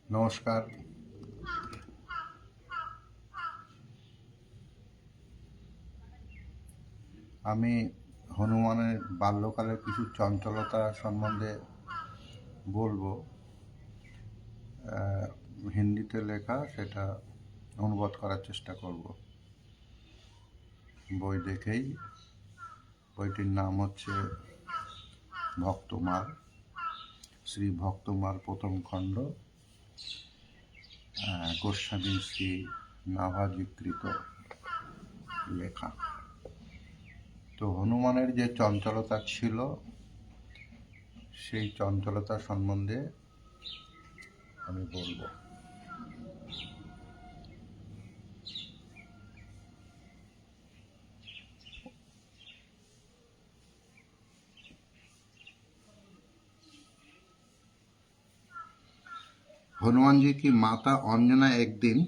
নমস্কার। আমি হনুমানের বাল্যকালের কিছু চঞ্চলতা সম্বন্ধে বলবো। হিন্দিতে লেখা, সেটা অনুবাদ করার চেষ্টা করব বই দেখেই। বইটির নাম হচ্ছে ভক্তমাল, শ্রী ভক্তমাল প্রথম খণ্ড, গোস্বামী শ্রী নাভাজিকৃত লেখা। তো হনুমানের যে চঞ্চলতা ছিল, সেই চঞ্চলতা সম্বন্ধে আমি বলবো। हनुमान जी की माता अंजना एक दिन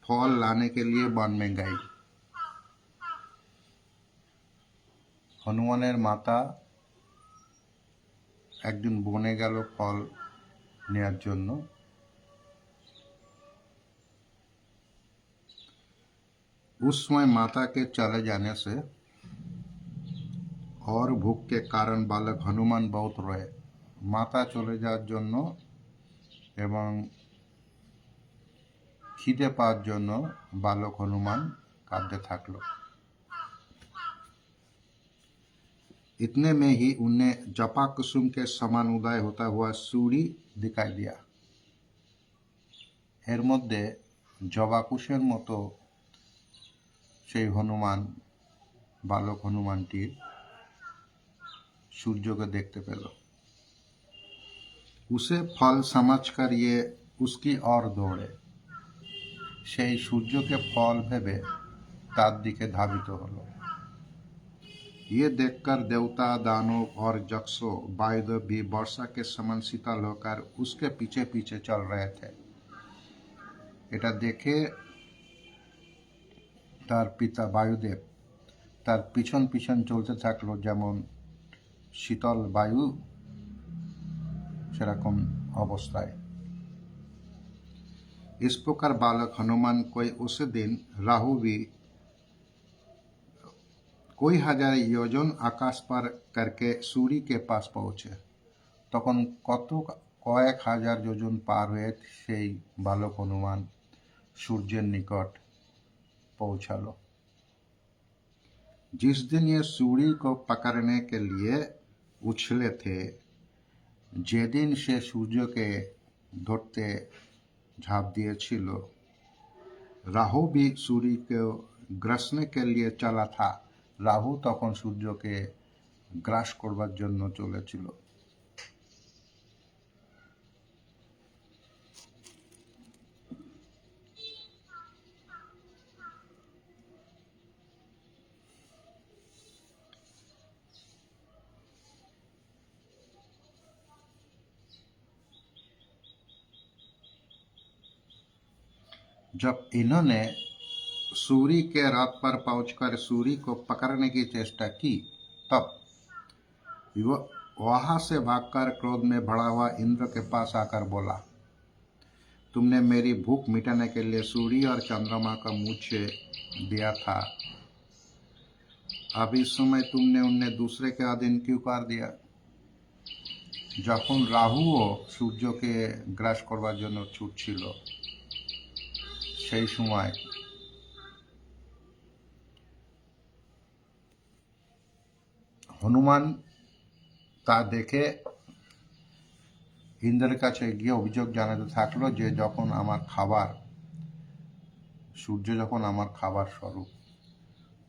फल लाने के लिए वन में गई। हनुमानेर माता एक दिन बने गेल फल नेওয়ার জন্য। उस समय माता के चले जाने से और भूख के कारण बालक हनुमान बहुत रोए। माता चले যাওয়ার জন্য এবং খিদে পাওয়ার জন্য বালক হনুমান কাঁদতে থাকলো। इतने में ही उन्हें जपा कुसुम के समान उदय होता हुआ सूर्य दिखाई दिया। एर मध्य जबाकुशेर मतो সেই হনুমান, বালক হনুমানটি सूर्य को देखते पेल। उसे फल समझकर ये उसकी ओर दौड़े। সেই সূর্যকে ফল ভেবে তার দিকে ধাবিত হলো। ये देखकर देवता, दानव और यक्षो, वायुदेव भी वर्षा के समान शीतल होकर उसके पीछे पीछे चल रहे थे। এটা দেখে তার পিতা বায়ুদেব তার পিছন পিছন চলতে থাকলো, যেমন শীতল বায়ু সেরকম অবস্থায়। इस प्रकार बालक हनुमान कोई उस दिन राहु भी कोई हजार योजन आकाश पर करके सूर्य के पास पहुंचे। তখন কয়েক হাজার যোজন পার হয়ে সেই বালক হনুমান সূর্যের নিকট পৌঁছালো। जिस दिन ये सूर्य को पकड़ने के लिए उछले थे, যেদিন সে সূর্যকে ধরতে ঝাঁপ দিয়েছিল, রাহু भी सूर्य को ग्रासने के लिए चला था। রাহু তখন সূর্যকে গ্রাস করবার জন্য চলেছিল। जब इन्होंने सूर्य के रथ पर पहुंचकर सूर्य को पकड़ने की चेष्टा की, तब वहां से भागकर क्रोध में भरा हुआ इंद्र के पास आकर बोला, तुमने मेरी भूख मिटाने के लिए सूर्य और चंद्रमा का मुझ से दिया था, अब इस समय तुमने उन्हें दूसरे के अधीन क्यों कर दिया। যখন রাহুও সূর্যকে গ্রাস করবার জন্য ছুটছিল, সেই সময় হনুমান তা দেখে ইন্দ্রের কাছে গিয়ে অভিযোগ জানাতে থাকলো যে যখন আমার খাবার, সূর্য যখন আমার খাবার স্বরূপ,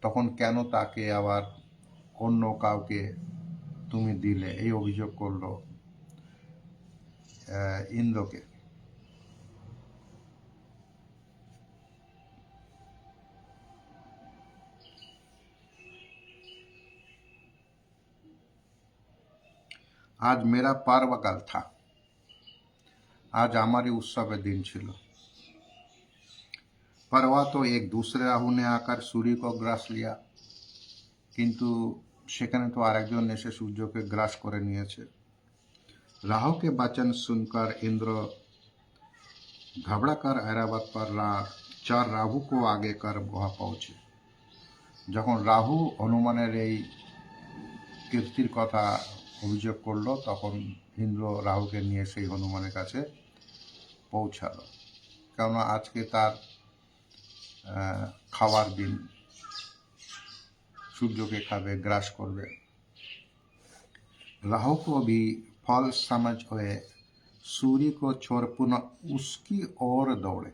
তখন কেন তাকে আবার অন্য কাউকে তুমি দিলে, এই অভিযোগ করলো ইন্দ্রকে। आज मेरा पर्वकाल था, आज हमारी उत्सव दिन छिलो, पर वह तो एक दूसरे राहु ने आकर सूर्य को ग्रास लिया, किंतु সেখানে তো আরেকজন এসে সূর্যকে গ্রাস করে নিয়েছে। राहु के वचन सुनकर इंद्र घबरा कर ऐरावत पर चार राहु को आगे कर वहाँ पहुँचे। যখন রাহু হনুমানের এই কীর্তির কথা অভিযোগ করলো তখন ইন্দ্র রাহুকে নিয়ে সেই হনুমানের কাছে পৌঁছালো, কেননা আজকে তার খাওয়ার দিন, सूर्य खावे, ग्रास करवे। राहु को भी फल समझ हुए सूर्य को छोड़ पुनः उसकी ओर दौड़े।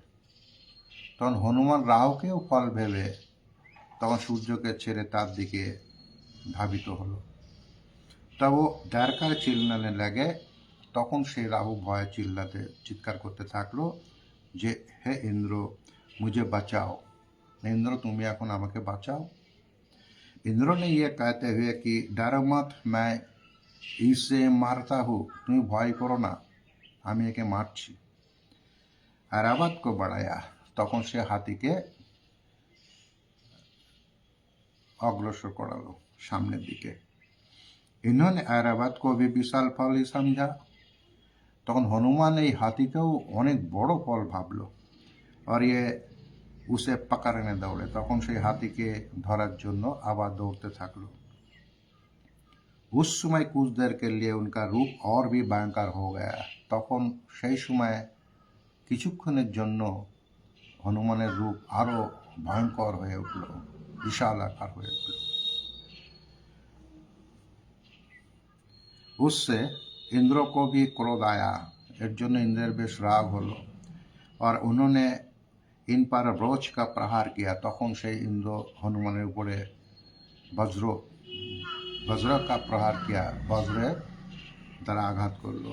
तখন हनुमान राहुकेও फल ভেবে তখন সূর্যকে ছেড়ে তার দিকে ধাবিত হলো। तब वो डर कर चिल्लाने लगे। তখন সেই রাহু ভয়ে চিৎকার করতে থাকলো যে হে ইন্দ্র, मुझे बचाओ, इंद्र তুমি এখন আমাকে বাঁচাও। इंद्र ने यह कहते हुए कि डरो मत, मैं इसे मारता हूँ, तुम भय करो ना, আমি একে মারছি। ऐरावत को बढ़ाया। তখন সে হাতিকে অগ্রসর করালো সামনের দিকে। इन्होंने ऐरावत को भी विशाल फल ही समझा। তখন হনুমান এই হাতিকেও অনেক বড় ফল ভাবলো। और ये उसे पकड़ने दौड़े। তখন সেই হাতিকে ধরার জন্য আবার দৌড়তে থাকলো। उस समय कुछ देर के लिए उनका रूप और भी भयंकर हो गया। তখন সেই সময় কিছুক্ষণের জন্য হনুমানের রূপ আরো ভয়ঙ্কর হয়ে উঠল, বিশাল আকার হয়ে উঠল। उससे इंद्र को भी क्रोध आया। এর জন্য ইন্দ্রের বেশ রাগ হলো। और उन्होंने इन पर ब्रोच का प्रहार किया। তখন সেই ইন্দ্র হনুমানের উপরে वज्र का प्रहार किया, वज्र द्वारा आघात कर लो।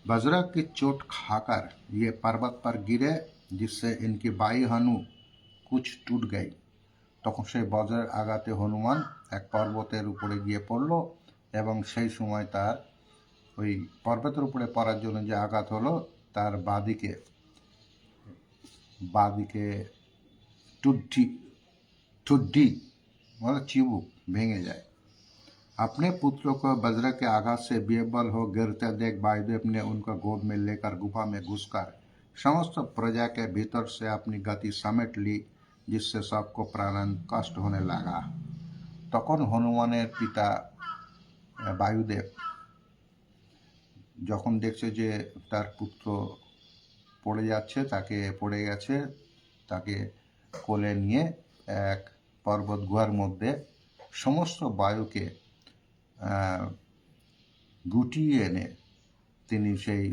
वज्र की चोट खाकर ये पर्वत पर गिरे, जिससे इनकी बाई हनु कुछ टूट गई। তখন সেই বজ্রের আঘাতে হনুমান এক পর্বতের উপরে গিয়ে পড়ল এবং সেই সময় তার ওই পর্বতের উপরে পড়ার জন্য যে আঘাত হলো তার বাদিকে ठुड्डी मतलब चिबुक भेंगे जाए। अपने पुत्र को वज्र के आघात से बेबल हो गिरते देख वायुदेव ने उनका गोद में लेकर गुफा में घुसकर समस्त प्रजा के भीतर से अपनी गति समेट ली, जिससे सबको प्राणांत कष्ट होने लगा। তখন হনুমানের পিতা বায়ুদেব যখন দেখছে যে তার পুত্র পড়ে গেছে, তাকে কোলে নিয়ে এক পর্বত গুহার মধ্যে সমস্ত বায়ুকে গুটিয়ে এনে তিনি সেই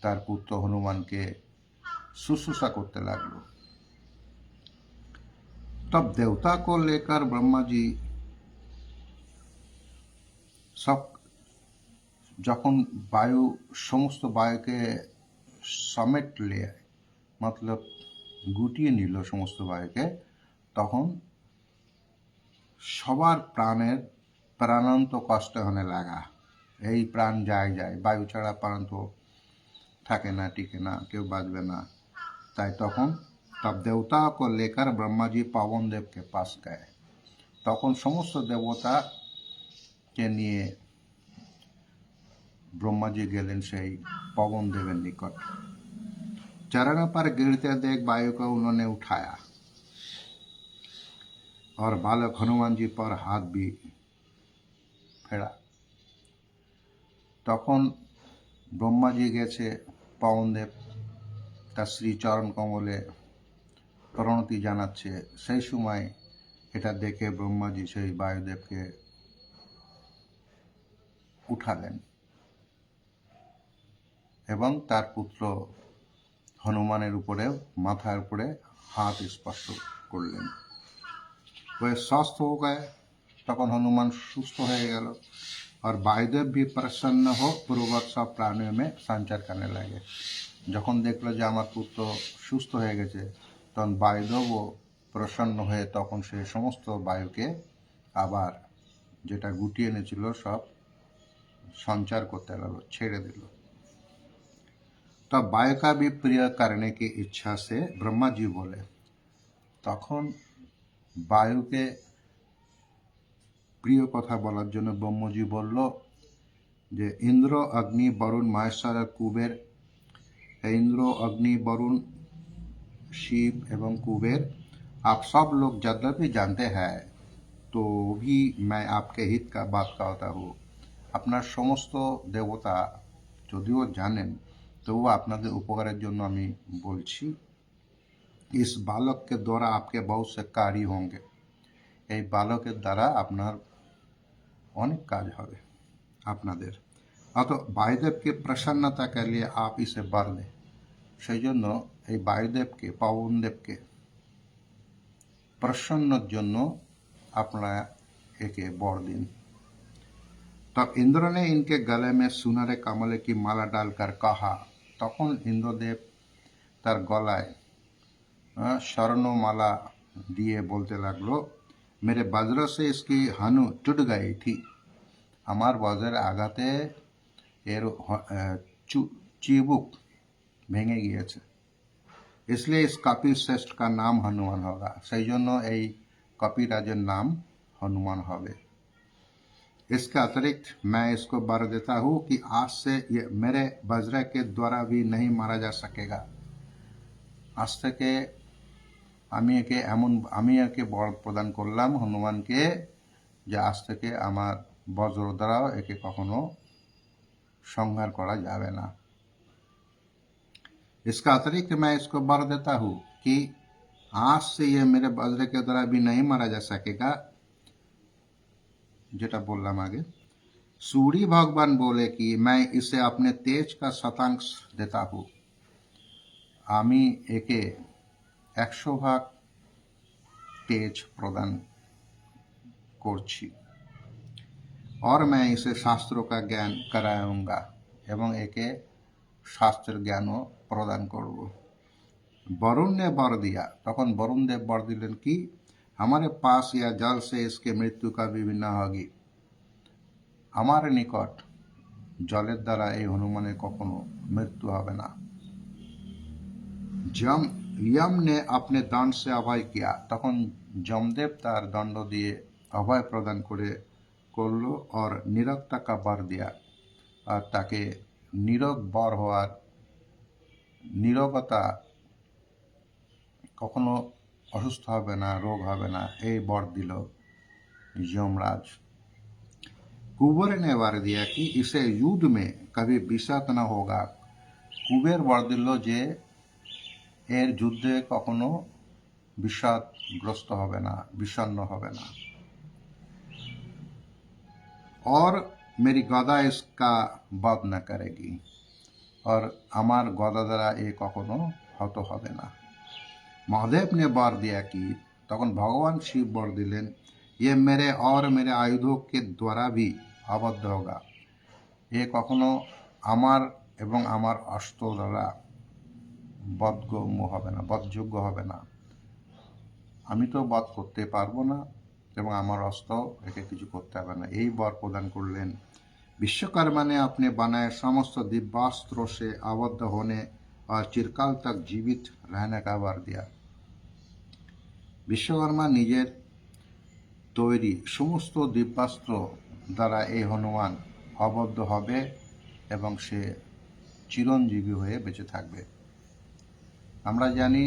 তার পুত্র হনুমানকে শুশ্রূষা করতে লাগলো। तब देवता को लेकर ब्रह्मा जी सब যখন সমস্ত বায়ুকে সমেট লে, মতলব গুটিয়ে নিল সমস্ত বায়ুকে, তখন সবার প্রাণান্ত কষ্ট হনে লাগা। এই প্রাণ যায়, বায়ু ছাড়া প্রাণ তো থাকে না, টিকে না, কেউ বাঁচবে না। তাই তখন तब देवता को लेकर ब्रह्मा जी पवन देव के पास गए। তখন সমস্ত দেবতাকে নিয়ে ब्रह्मा जी गेलेन সেই पवन देवेर निकट। चरण पर गिरते देख वायु को उन्होंने उठाया और बालक हनुमान जी पर हाथ भी फेरा। তখন ब्रह्मा जी গেছে पवन देव তার শ্রীচরণ কমলে প্রণতি জানাচ্ছে। সেই সময় এটা দেখে ব্রহ্মাজি সেই বায়ুদেবকে উঠালেন এবং তার পুত্র হনুমানের উপরে মাথার উপরে হাত স্পর্শ করলেন। ওই স্वस्थ हो गए। তখন হনুমান সুস্থ হয়ে গেল। আর বায়ুদেব भी प्रसन्न हो पूर्वक सब प्राणियों में संचार करने लगे। যখন দেখলো যে আমার পুত্র সুস্থ হয়ে গেছে, তখন বায়ুদেবও প্রসন্ন হয়ে তখন সে সমস্ত বায়ুকে আবার যেটা গুটিয়ে এনেছিল সব সঞ্চার করতে লাগলো, ছেড়ে দিল। तब वायु का भी प्रिय करने की इच्छा से ब्रह्मा जी बोले। তখন বায়ুকে প্রিয় কথা বলার জন্য ব্রহ্মজি বলল যে ইন্দ্র, অগ্নি, বরুণ, মহেশ্বর আর কুবের हे इंद्र, अग्नि, वरुण, शिव एवं कुबेर, आप सब लोग यद्यपि जानते हैं तो भी मैं आपके हित का बात कहता हूँ। আপনার সমস্ত দেবতা যদিও জানেন তবু আপনাদের উপকারের জন্য আমি বলছি। इस बालक के द्वारा आपके बहुत से कार्य होंगे, এই বালকের দ্বারা আপনার অনেক কাজ হবে আপনাদের। অত বায়ুদেবকে প্রসন্নতা के लिए आप इसे वर दें, সেই জন্য এই বায়ুদেবকে পবনদেবকে প্রসন্নর জন্য আপনারা একে বর দিন। तब इंद्र ने इनके गले में सुनहरे कमल की माला डालकर कहा, তখন ইন্দ্রদেব তার গলায় স্বর্ণমালা দিয়ে বলতে লাগলো, मेरे वज्र से इसकी हनु टूट गई थी, আমার বজ্রের আঘাতে এর চিবুক ভেঙে গিয়েছে। इसलिए इस कपि श्रेष्ठ का नाम हनुमान होगा, সেই জন্য এই कपिराजेर नाम हनुमान হবে। इसके अतिरिक्त मैं इसको वर देता हूँ कि आज से ये मेरे वज्र के द्वारा भी नहीं मारा जा सकेगा। आज থেকে আমি একে বর প্রদান করলাম হনুমানকে যে আজ থেকে আমার বজ্র দ্বারাও একে কখনো সংহার করা যাবে না। इसका अतिरिक्त मैं इसको वर देता हूँ कि आज से ये मेरे वज्र के द्वारा भी नहीं मारा जा सकेगा, যেটা বললাম আগে। सूर्य भगवान बोले कि मैं इसे अपने तेज का शतांश देता हूँ, আমি একে 100 तेज प्रदान করছি। और मैं इसे शास्त्रों का ज्ञान कराऊंगा, एवं एके शास्त्र ज्ञानও प्रदान করব। वरुण ने वर दिया, তখন वरुण देव वर दिलेन कि हमारे पास या जल से इसके मृत्यु का भी न होगी, আমার নিকট জলের দ্বারা এই হনুমানের কখনো মৃত্যু হবে না। यम ने अपने दंड से अभय किया, তখন যমদেব তার দণ্ড দিয়ে অভয় প্রদান করলো और নিরক্তা का वर दिया, আর তাকে নীরব বর হওয়ার, নীরবতা কখনো অসুস্থ হবে না, রোগ হবে না, এই বর দিল যমরাজ। कुबेर ने वर दिया कि इसे युद्ध में कभी বিষাদ না होगा, কুবের বর দিল যে এর যুদ্ধে কখনো বিষাদগ্রস্ত হবে না, বিষণ্ণ হবে না। और मेरी गदा इसका वध न करेगी, और আমার গদা দ্বারা এ কখনো হত হবে না। महादेव ने वर दिया कि, তখন ভগবান শিব বর দিলেন, ये मेरे और मेरे आयुधों के द्वारा भी আবদ্ধ होगा, এ কখনো আমার এবং আমার অস্ত্র দ্বারা বধগম্য হবে না, বধযোগ্য হবে না। আমি তো বধ করতে পারবো না এবং আমার অস্ত্র একে কিছু করতে হবে না। এই বর প্রদান করলেন। विश्वकर्मा ने अपने बनाए समस्त दिव्यास्त्रों से आबद्ध होने और चिरकाल तक जीवित रहने का वर दिया। বিশ্বকর্মা নিজের তৈরি সমস্ত দিব্যাস্ত্র দ্বারা এই হনুমান আবদ্ধ হবে এবং সে চিরঞ্জীবী হয়ে বেঁচে থাকবে। আমরা জানি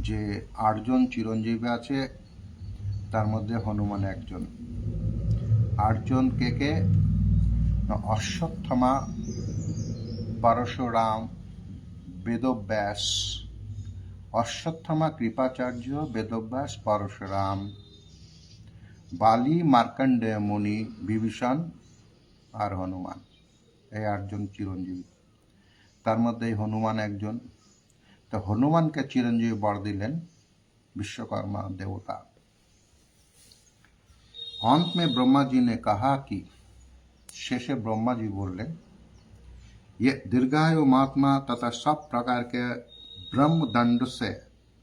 যে 8 জন চিরঞ্জীবী আছে, তার মধ্যে হনুমান একজন। 8 জন কে অশ্বত্থামা, পরশুরাম, বেদব্যাস, অশ্বত্থামা কৃপাচার্য, বেদব্যাস, পরশুরাম, বালি, মার্কণ্ডেয় মুনি, বিভীষণ আর হনুমান, এই 8 জন চিরঞ্জীবী। তার মধ্যে হনুমান একজন। তো হনুমানকে চিরঞ্জীবী বর দিলেন विश्वकर्मा देवता। अंत में ब्रह्मा जी ने कहा कि, शेषे ब्रह्मा जी बोले, ये दीर्घायु महात्मा तथा सब प्रकार के ब्रह्म दंड से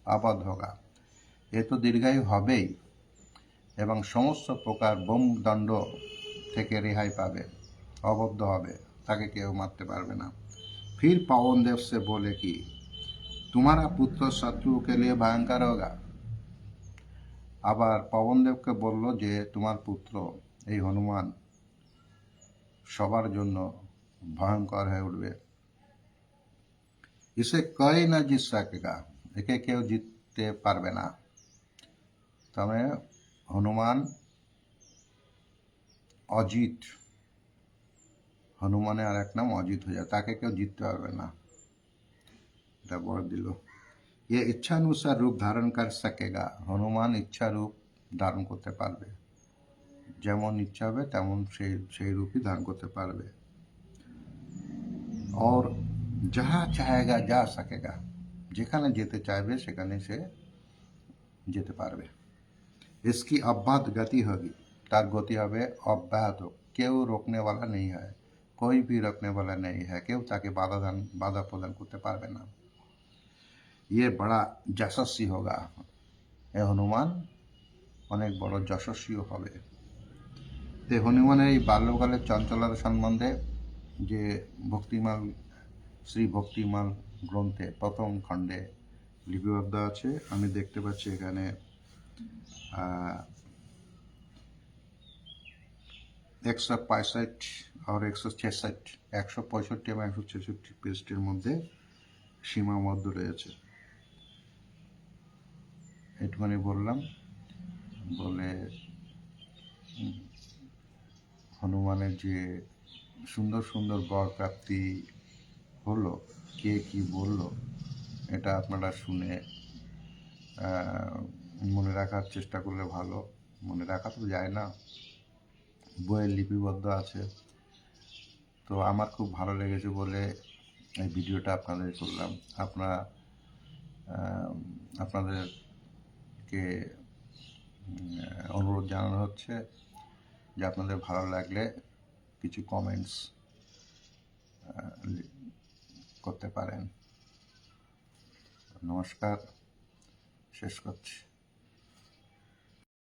आबद्ध होगा, ये तो दीर्घायु हबेई এবং সমস্ত প্রকার ব্রহ্ম দণ্ড থেকে রেহাই পাবে, আবদ্ধ হবে, তাকে কেউ মারতে পারবে না। फिर पवन देव से बोले कि तुम्हारा पुत्र शत्रुओं के लिए भयंकर होगा। আবার পবন দেবকে বলল যে তোমার পুত্র এই হনুমান সবার জন্য ভয়ঙ্কর হয়ে উঠবে। इसे कोई न जीत सकेगा, একে কেউ জিততে পারবে না। তবে হনুমান অজিত, হনুমানের আর এক নাম অজিত হয়ে যায়, তাকে কেউ জিততে পারবে না। এটা বড় দিল। ये इच्छानुसार रूप धारण कर सकेगा, হনুমান ইচ্ছা রূপ ধারণ করতে পারবে, যেমন ইচ্ছা হবে তেমন সেই রূপই ধারণ করতে পারবে। और जहाँ चाहेगा जा सकेगा, যেখানে যেতে চাইবে সেখানে সে যেতে পারবে। इसकी अब्बात गति होगी, তার গতি হবে অব্যাহত, কেউ রোকনে वाला नहीं है, कोई भी रोकने वाला नहीं है, কেউ তাকে বাধা প্রদান করতে পারবে না। ये बड़ा যশস্বী होगा, এ হনুমান অনেক বড় যশস্বীও হবে। তো হনুমানের এই বাল্যকালের চঞ্চলতা সম্বন্ধে যে ভক্তিমাল, শ্রী ভক্তিমাল গ্রন্থে প্রথম খণ্ডে লিপিবদ্ধ আছে। আমি দেখতে পাচ্ছি এখানে 165 আর 166, 165 এবং 166 পৃষ্ঠের মধ্যে সীমাবদ্ধ রয়েছে। এটুখানি বললাম, বলে হনুমানের যে সুন্দর সুন্দর বর প্রাপ্তি হলো, কে কি বলল, এটা আপনারা শুনে মনে রাখার চেষ্টা করলে ভালো। মনে রাখা তো যায় না, বইয়ে লিপিবদ্ধ আছে। তো আমার খুব ভালো লেগেছে বলে এই ভিডিওটা আপনাদের করলাম। আপনাদেরকে অনুরোধ জানানো হচ্ছে যে আপনাদের ভালো লাগলে কিছু কমেন্টস করতে পারেন। নমস্কার, শেষ করছি।